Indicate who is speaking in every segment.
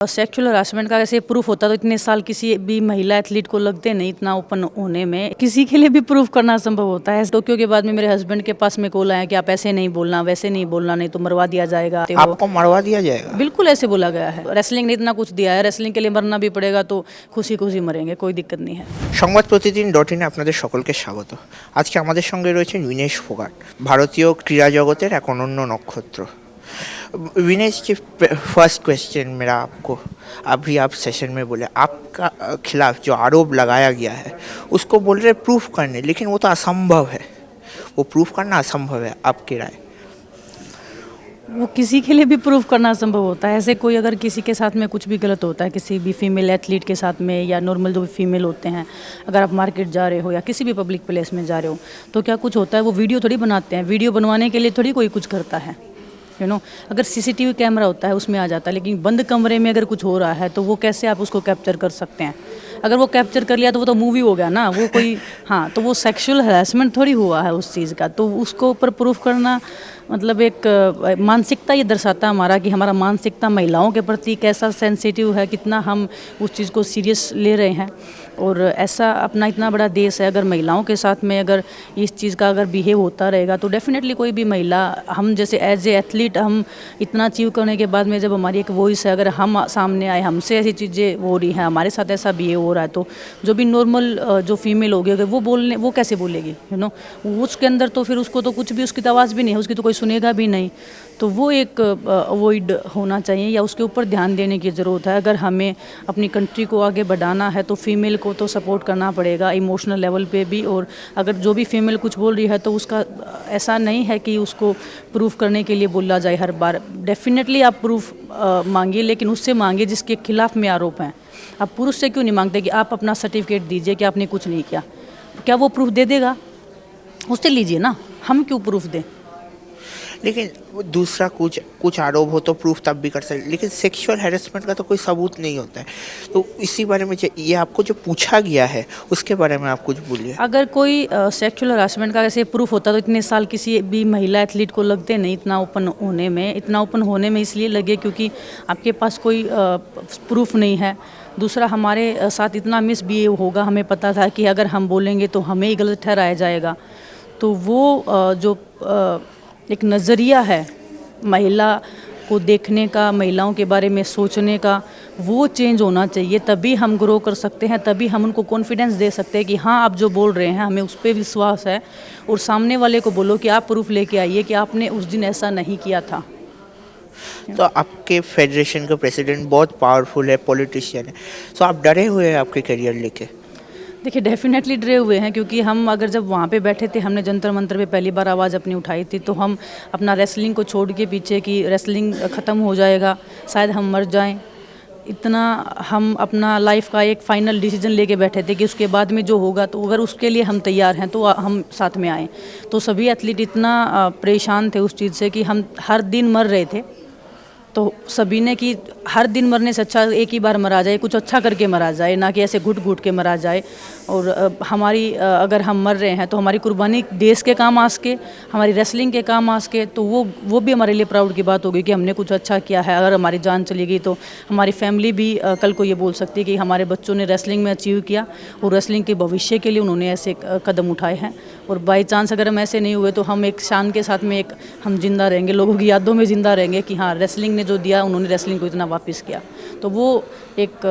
Speaker 1: Sexual harassment का ऐसे proof होता तो इतने साल किसी भी महिला एथलीट को लगते नहीं इतना ओपन होने में। किसी के लिए भी प्रूफ करना संभव होता है। टोक्यो के बाद में मेरे हस्बैंड के पास में कॉल आया कि आप ऐसे नहीं बोलना, वैसे नहीं बोलना, नहीं तो मरवा दिया जाएगा।
Speaker 2: आपको मरवा दिया जाएगा?
Speaker 1: बिल्कुल ऐसे बोला गया है। रेसलिंग ने इतना कुछ दिया है, रेसलिंग के लिए मरना भी पड़ेगा तो खुशी खुशी मरेंगे, कोई दिक्कत नहीं है।
Speaker 2: সংবাদ প্রতিদিন ডট ইনে আপনাদের সকলকে স্বাগত। আজকে আমাদের সঙ্গে রয়েছেন বিনেশ ফোগাট, ভারতীয় ক্রীড়া জগতের এক অনন্য নক্ষত্র। विनेश जी, फर्स्ट क्वेश्चन मेरा आपको, अभी आप सेशन में बोले आपका खिलाफ जो आरोप लगाया गया है उसको बोल रहे प्रूफ करने, लेकिन वो तो असंभव है, वो प्रूफ करना असंभव है, आपकी राय?
Speaker 1: वो किसी के लिए भी प्रूफ करना संभव होता है। ऐसे कोई अगर किसी के साथ में कुछ भी गलत होता है, किसी भी फीमेल एथलीट के साथ में या नॉर्मल जो भी फीमेल होते हैं, अगर आप मार्केट जा रहे हो या किसी भी पब्लिक प्लेस में जा रहे हो तो क्या कुछ होता है, वो वीडियो थोड़ी बनाते हैं। वीडियो बनवाने के लिए थोड़ी कोई कुछ करता है, अगर सीसीटीवी कैमरा होता है उसमें आ जाता है, लेकिन बंद कमरे में अगर कुछ हो रहा है तो वो कैसे आप उसको कैप्चर कर सकते हैं? अगर वो कैप्चर कर लिया तो वो तो मूवी हो गया ना, वो कोई हाँ, तो वो सेक्सुअल हरासमेंट थोड़ी हुआ है उस चीज़ का। तो उसको ऊपर प्रूफ करना मतलब एक मानसिकता ये दर्शाता है हमारा कि हमारा मानसिकता महिलाओं के प्रति कैसा सेंसिटिव है, कितना हम उस चीज़ को सीरियस ले रहे हैं। और ऐसा अपना इतना बड़ा देश है, अगर महिलाओं के साथ में अगर इस चीज़ का अगर बिहेव होता रहेगा तो डेफिनेटली कोई भी महिला, हम जैसे एज ए एथलीट हम इतना अचीव करने के बाद में जब हमारी एक वॉइस है, अगर हम सामने आए, हमसे ऐसी चीज़ें हो रही हैं, हमारे साथ ऐसा बिहेव हो रहा है, तो जो भी नॉर्मल जो फीमेल होगी अगर वो कैसे बोलेगी? उसके अंदर तो फिर उसको तो कुछ भी, उसकी तो आवाज़ भी नहीं है, उसकी तो कोई सुनेगा भी नहीं। तो वो एक अवॉइड होना चाहिए या उसके ऊपर ध्यान देने की ज़रूरत है। अगर हमें अपनी कंट्री को आगे बढ़ाना है तो फीमेल को तो सपोर्ट करना पड़ेगा इमोशनल लेवल पे भी। और अगर जो भी फीमेल कुछ बोल रही है तो उसका ऐसा नहीं है कि उसको प्रूफ करने के लिए बोला जाए हर बार। डेफिनेटली आप प्रूफ मांगिए, लेकिन उससे मांगिए जिसके खिलाफ में आरोप हैं। आप पुरुष से क्यों नहीं मांगते कि आप अपना सर्टिफिकेट दीजिए कि आपने कुछ नहीं किया? क्या वो प्रूफ दे देगा? उससे लीजिए ना, हम क्यों प्रूफ दें?
Speaker 2: लेकिन दूसरा कुछ आरोप हो तो प्रूफ तब भी कर सकते, लेकिन सेक्सुअल हैरेसमेंट का तो कोई सबूत नहीं होता है। तो इसी बारे में ये आपको जो पूछा गया है उसके बारे में आप कुछ बोलिए।
Speaker 1: अगर कोई सेक्सुअल हरासमेंट का ऐसे प्रूफ होता तो इतने साल किसी भी महिला एथलीट को लगते नहीं इतना ओपन होने में इसलिए लगे क्योंकि आपके पास कोई प्रूफ नहीं है। दूसरा, हमारे साथ इतना मिसबिहेव होगा, हमें पता था कि अगर हम बोलेंगे तो हमें ही गलत ठहराया जाएगा। तो वो जो एक नज़रिया है महिला को देखने का, महिलाओं के बारे में सोचने का, वो चेंज होना चाहिए। तभी हम ग्रो कर सकते हैं, तभी हम उनको कॉन्फिडेंस दे सकते हैं कि हाँ, आप जो बोल रहे हैं हमें उस पर विश्वास है। और सामने वाले को बोलो कि आप प्रूफ लेके आइए कि आपने उस दिन ऐसा नहीं किया था।
Speaker 2: तो आपके फेडरेशन का प्रेसिडेंट बहुत पावरफुल है, पॉलिटिशियन है, तो आप डरे हुए हैं आपके करियर लेके?
Speaker 1: देखिए, डेफिनेटली डरे हुए हैं क्योंकि हम अगर जब वहाँ पे बैठे थे, हमने जंतर मंतर पे पहली बार आवाज़ अपनी उठाई थी, तो हम अपना रेसलिंग को छोड़ के पीछे कि रेसलिंग ख़त्म हो जाएगा, शायद हम मर जाएं, इतना हम अपना लाइफ का एक फ़ाइनल डिसीजन लेके बैठे थे कि उसके बाद में जो होगा तो अगर उसके लिए हम तैयार हैं तो हम साथ में आएँ। तो सभी एथलीट इतना परेशान थे उस चीज़ से कि हम हर दिन मर रहे थे। तो सभी ने कि हर दिन मरने से अच्छा एक ही बार मरा जाए, कुछ अच्छा करके मरा जाए, ना कि ऐसे घुट घुट के मरा जाए। और हमारी अगर हम मर रहे हैं तो हमारी कुर्बानी देश के काम आ सके, हमारी रेसलिंग के काम आ सके, तो वो भी हमारे लिए प्राउड की बात होगी कि हमने कुछ अच्छा किया है। अगर हमारी जान चली गई तो हमारी फैमिली भी कल को ये बोल सकती है कि हमारे बच्चों ने रेसलिंग में अचीव किया और रेसलिंग के भविष्य के लिए उन्होंने ऐसे कदम उठाए हैं। और बाई चांस अगर हम ऐसे नहीं हुए तो हम एक शान के साथ में हम जिंदा रहेंगे, लोगों की यादों में जिंदा रहेंगे कि हाँ, रेसलिंग ने जो दिया, उन्होंने रेसलिंग को इतना वापस किया। तो वो एक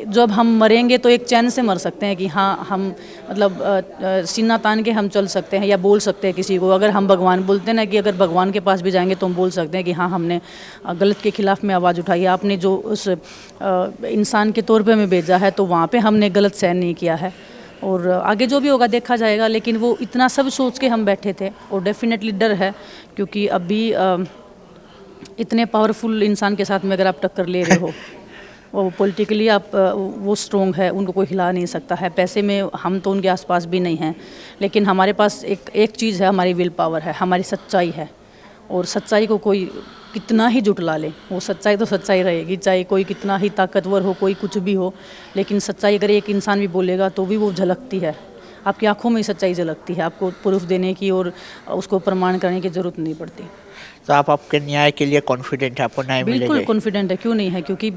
Speaker 1: जब हम मरेंगे तो एक चैन से मर सकते हैं कि हाँ, हम मतलब सीना तान के हम चल सकते हैं या बोल सकते हैं किसी को। अगर हम भगवान बोलते हैं ना कि अगर भगवान के पास भी जाएंगे तो हम बोल सकते हैं कि हाँ, हमने गलत के खिलाफ में आवाज़ उठाई है, आपने जो उस इंसान के तौर पे हमें भेजा है तो वहाँ पे हमने गलत सहन नहीं किया है। और आगे जो भी होगा देखा जाएगा, लेकिन वो इतना सब सोच के हम बैठे थे। और डेफिनेटली डर है क्योंकि अभी इतने पावरफुल इंसान के साथ में अगर आप टक्कर ले रहे हो, वो पॉलिटिकली आप वो स्ट्रॉन्ग है, उनको कोई हिला नहीं सकता है। पैसे में हम तो उनके आसपास भी नहीं हैं, लेकिन हमारे पास एक चीज़ है, हमारी विल पावर है, हमारी सच्चाई है। और सच्चाई को कोई कितना ही जुटला ले, वो सच्चाई तो सच्चाई रहेगी, चाहे कोई कितना ही ताकतवर हो, कोई कुछ भी हो। लेकिन सच्चाई अगर एक इंसान भी बोलेगा तो भी वो झलकती है। आपकी आंखों में ही सच्चाई झलकती है, आपको प्रूफ देने की और उसको प्रमाण करने की ज़रूरत नहीं पड़ती।
Speaker 2: तो आप आपके न्याय के लिए कॉन्फिडेंट है, आपको न्याय
Speaker 1: बिल्कुल
Speaker 2: मिलेगा?
Speaker 1: कॉन्फिडेंट है, क्यों नहीं है, क्योंकि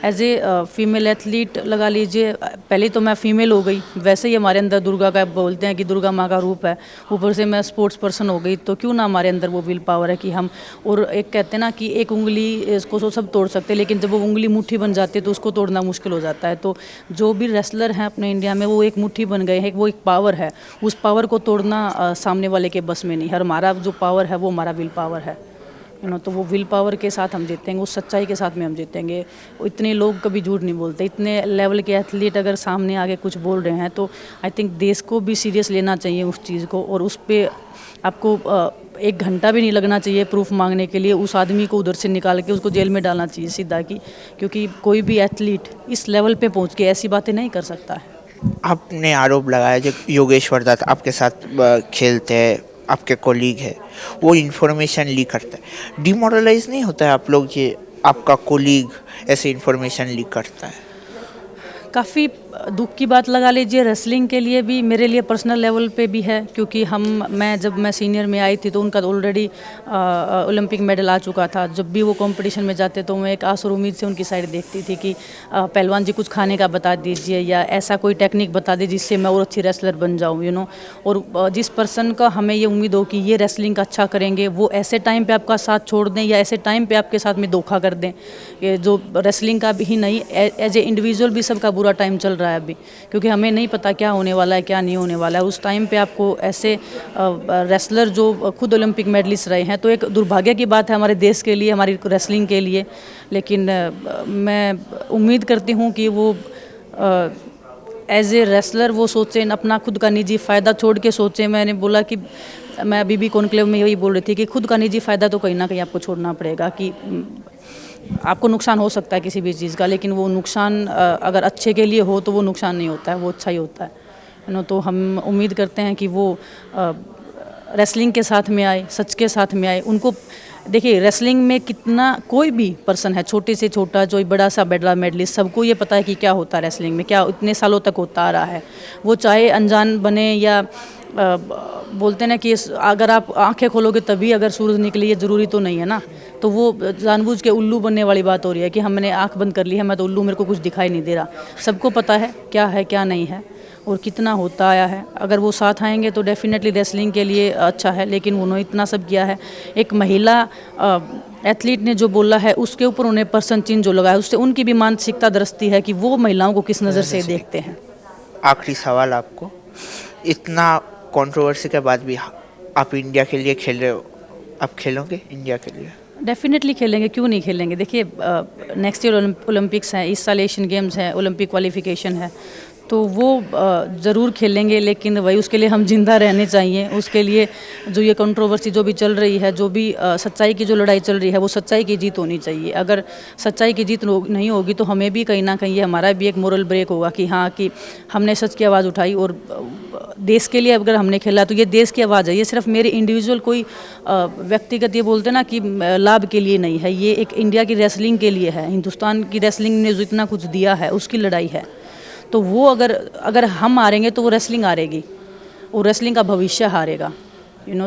Speaker 1: एज ए फीमेल एथलीट लगा लीजिए, पहले तो मैं फीमेल हो गई, वैसे ही हमारे अंदर दुर्गा का बोलते हैं कि दुर्गा माँ का रूप है, ऊपर से मैं स्पोर्ट्स पर्सन हो गई, तो क्यों ना हमारे अंदर वो विल पावर है कि हम, और एक कहते हैं ना कि एक उंगली इसको तो सब तोड़ सकते हैं, लेकिन जब वो उंगली मुट्ठी बन जाती है तो उसको तोड़ना मुश्किल हो जाता है। तो जो भी रेसलर हैं अपने इंडिया में वो एक मुट्ठी बन गए हैं, वो एक पावर है, उस पावर को तोड़ना सामने वाले के बस में नहीं है। हमारा जो पावर है वो हमारा विल पावर है, तो वो विल पावर के साथ हम जीतेंगे, उस सच्चाई के साथ में हम जीतेंगे। इतने लोग कभी झूठ नहीं बोलते, इतने लेवल के एथलीट अगर सामने आके कुछ बोल रहे हैं तो आई थिंक देश को भी सीरियस लेना चाहिए उस चीज़ को, और उस पर आपको 1 घंटा भी नहीं लगना चाहिए प्रूफ मांगने के लिए। उस आदमी को उधर से निकाल के उसको जेल में डालना चाहिए सीधा की, क्योंकि कोई भी एथलीट इस लेवल पे पहुंच के ऐसी बातें नहीं कर सकता है।
Speaker 2: आपने आरोप लगाया जो योगेश्वर दत्त आपके साथ खेलते हैं, आपके कोलीग है, वो इन्फॉर्मेशन लीक करता है, डिमोरलाइज नहीं होता है आप लोग ये आपका कोलीग ऐसे इन्फॉर्मेशन लीक करता है?
Speaker 1: काफ़ी दुख की बात लगा लीजिए, रेसलिंग के लिए भी, मेरे लिए पर्सनल लेवल पे भी है, क्योंकि जब मैं सीनियर में आई थी तो उनका ऑलरेडी ओलंपिक मेडल आ चुका था। जब भी वो कंपटीशन में जाते तो मैं एक आस और उम्मीद से उनकी साइड देखती थी कि पहलवान जी कुछ खाने का बता दीजिए या ऐसा कोई टेक्निक बता दीजिए जिससे मैं और अच्छी रेसलर बन जाऊँ, और जिस पर्सन का हमें ये उम्मीद हो कि ये रेसलिंग अच्छा करेंगे, वो ऐसे टाइम पर आपका साथ छोड़ दें या ऐसे टाइम पर आपके साथ में धोखा कर दें, जो रेसलिंग का भी ही नहीं, एज ए इंडिविजुअल भी सबका बुरा टाइम चल रहा है अभी, क्योंकि हमें नहीं पता क्या होने वाला है क्या नहीं होने वाला है। उस टाइम पे आपको ऐसे रेसलर जो खुद ओलंपिक मेडलिस्ट रहे हैं, तो एक दुर्भाग्य की बात है हमारे देश के लिए, हमारी रेसलिंग के लिए। लेकिन मैं उम्मीद करती हूँ कि वो एज ए रेसलर वो सोचें, अपना खुद का निजी फ़ायदा छोड़ के सोचें। मैंने बोला कि मैं अभी भी कॉन्क्लेव में यही बोल रही थी कि खुद का निजी फ़ायदा तो कहीं ना कहीं आपको छोड़ना पड़ेगा, कि आपको नुकसान हो सकता है किसी भी चीज़ का, लेकिन वो नुकसान अगर अच्छे के लिए हो तो वो नुकसान नहीं होता है, वो अच्छा ही होता है। तो हम उम्मीद करते हैं कि वो रेसलिंग के साथ में आए, सच के साथ में आए। उनको देखिए, रेसलिंग में कितना कोई भी पर्सन है, छोटे से छोटा, जो बड़ा सा बड़ा मेडलिस्ट, सबको ये पता है कि क्या होता है रेसलिंग में, क्या इतने सालों तक होता आ रहा है। वो चाहे अनजान बने या बोलते हैं ना कि अगर आप आंखें खोलोगे तभी अगर सूरज निकले, ये ज़रूरी तो नहीं है ना। तो वो जानबूझ के उल्लू बनने वाली बात हो रही है कि हमने आंख बंद कर ली है, मैं तो उल्लू, मेरे को कुछ दिखाई नहीं दे रहा। सबको पता है क्या नहीं है और कितना होता आया है। अगर वो साथ आएंगे तो डेफिनेटली रेसलिंग के लिए अच्छा है, लेकिन उन्होंने इतना सब किया है। एक महिला एथलीट ने जो बोला है उसके ऊपर उन्हें पर्सन चिन्ह जो लगा है, उससे उनकी भी मानसिकता दरसती है कि वो महिलाओं को किस नज़र से देखते हैं।
Speaker 2: आखिरी सवाल आपको, इतना कंट्रोवर्सी के बाद भी आप इंडिया के लिए खेल रहे हो, आप खेलोगे इंडिया के लिए?
Speaker 1: डेफिनेटली खेलेंगे, क्यों नहीं खेलेंगे। देखिए, नेक्स्ट ईयर ओलंपिक्स हैं, इस साल एशियन गेम्स हैं, ओलंपिक क्वालिफिकेशन है, तो वो ज़रूर खेलेंगे, लेकिन वही उसके लिए हम जिंदा रहने चाहिए। उसके लिए जो ये कंट्रोवर्सी जो भी चल रही है, जो भी सच्चाई की जो लड़ाई चल रही है, वो सच्चाई की जीत होनी चाहिए। अगर सच्चाई की जीत नहीं होगी तो हमें भी कहीं ना कहीं ये हमारा भी एक मोरल ब्रेक होगा कि हाँ, कि हमने सच की आवाज़ उठाई और देश के लिए अगर हमने खेला तो ये देश की आवाज़ है। ये सिर्फ मेरे इंडिविजुअल कोई व्यक्तिगत, ये बोलते हैं ना कि लाभ के लिए नहीं है, ये एक इंडिया की रेसलिंग के लिए है। हिंदुस्तान की रेसलिंग ने जो इतना कुछ दिया है उसकी लड़ाई है। तो वो अगर हम हारेंगे तो वो रेसलिंग हारेगी और रेसलिंग का भविष्य हारेगा।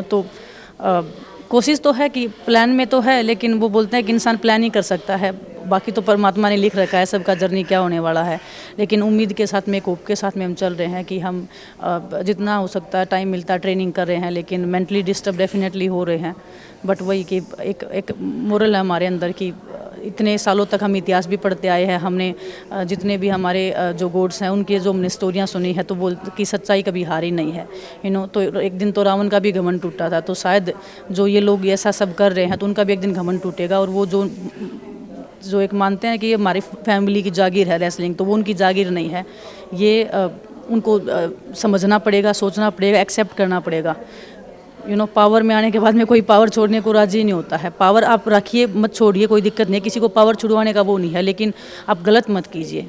Speaker 1: तो कोशिश तो है कि प्लान में तो है, लेकिन वो बोलते हैं कि इंसान प्लान ही कर सकता है, बाकी तो परमात्मा ने लिख रखा है सबका जर्नी क्या होने वाला है। लेकिन उम्मीद के साथ में, होप के साथ में हम चल रहे हैं कि हम जितना हो सकता है टाइम मिलता है ट्रेनिंग कर रहे हैं, लेकिन मेंटली डिस्टर्ब डेफिनेटली हो रहे हैं। बट वही कि एक मोरल है हमारे अंदर कि इतने सालों तक हम इतिहास भी पढ़ते आए हैं, हमने जितने भी हमारे जो गॉड्स हैं उनकी जो हमने स्टोरियाँ सुनी है, तो वो की सच्चाई कभी हारी नहीं है। तो एक दिन तो रावण का भी घमंड टूटा था, तो शायद जो ये लोग ऐसा सब कर रहे हैं तो उनका भी एक दिन घमंड टूटेगा। और वो जो एक मानते हैं कि ये हमारी फैमिली की जागीर है रेसलिंग, तो वो उनकी जागीर नहीं है। ये उनको समझना पड़ेगा, सोचना पड़ेगा, एक्सेप्ट करना पड़ेगा। पावर में आने के बाद में कोई पावर छोड़ने को राजी नहीं होता है। पावर आप रखिए, मत छोड़िए, कोई दिक्कत नहीं, किसी को पावर छुड़वाने का वो नहीं है, लेकिन आप गलत मत कीजिए,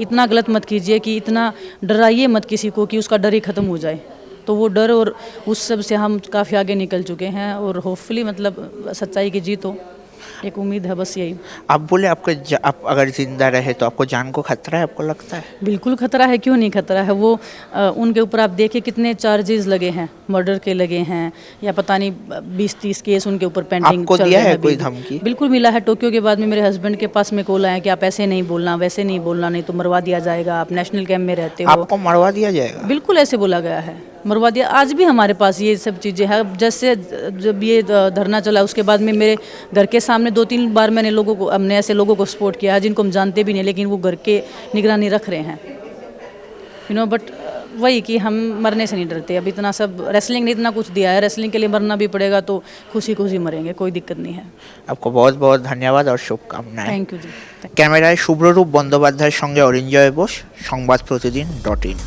Speaker 1: इतना गलत मत कीजिए कि इतना डराइए मत किसी को कि उसका डर ही ख़त्म हो जाए। तो वो डर और उस सब से हम काफ़ी आगे निकल चुके हैं और होपफुली मतलब सच्चाई की जीत हो। एक उम्मीद है बस यही।
Speaker 2: आप बोले आप अगर जिंदा रहे तो आपको जान को खतरा है, आपको लगता है?
Speaker 1: बिल्कुल खतरा है, क्यों नहीं खतरा है। वो उनके ऊपर आप देखिए कितने चार्जेस लगे हैं, मर्डर के लगे हैं या पता नहीं 20-30 केस उनके ऊपर पेंडिंग
Speaker 2: आपको
Speaker 1: चल
Speaker 2: दिया
Speaker 1: रहे
Speaker 2: है
Speaker 1: हैं
Speaker 2: कोई
Speaker 1: अभी भी।
Speaker 2: धमकी?
Speaker 1: बिल्कुल मिला है। टोक्यो के बाद में मेरे हस्बैंड के पास में कॉल आया कि आप ऐसे नहीं बोलना, वैसे नहीं बोलना, नहीं तो मरवा दिया जाएगा, आप नेशनल कैंप में रहते हो।
Speaker 2: आपको मरवा दिया जाएगा?
Speaker 1: बिल्कुल ऐसे बोला गया है, मरवा दिया। आज भी हमारे पास ये सब चीज़ें हैं। जैसे जब ये धरना चला उसके बाद में मेरे घर के सामने 2-3 बार हमने ऐसे लोगों को सपोर्ट किया है जिनको हम जानते भी नहीं, लेकिन वो घर के निगरानी रख रहे हैं, बट वही कि हम मरने से नहीं डरते। अब इतना सब रेसलिंग ने इतना कुछ दिया है, रेसलिंग के लिए मरना भी पड़ेगा तो खुशी खुशी मरेंगे, कोई दिक्कत नहीं है।
Speaker 2: आपको बहुत बहुत धन्यवाद और शुभकामनाएं।
Speaker 1: थैंक यू जी।
Speaker 2: ক্যামেরায় শুভ্ররূপ বন্দ্যোপাধ্যায়ের সঙ্গে অরিঞ্জয় বোস, সংবাদ প্রতিদিন .in।